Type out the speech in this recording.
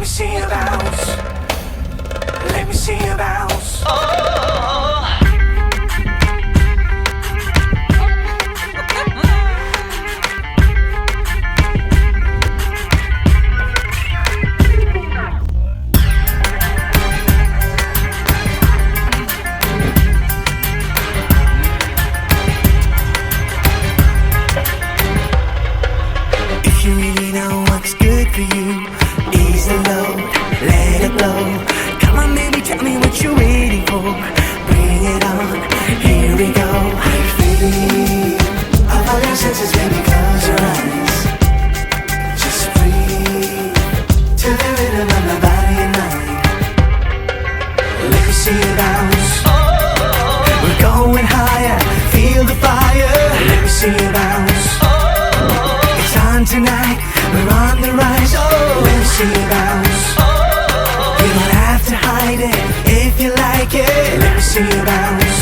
me see you bounce. Let me see you bounce. If you really know what's good for you, ease the load, let it blow. Come on baby, tell me what you're waiting for. Bring it on, here we go. Free of all your senses, baby, close your eyes. Just breathe to the rhythm of my body and mind. Let me see you bounce. We're going higher, feel the fire. Let me see you bounce. It's on tonight, we're on the rise. Oh, let me see you bounce. You don't have to hide it if you like it. Let me see you bounce.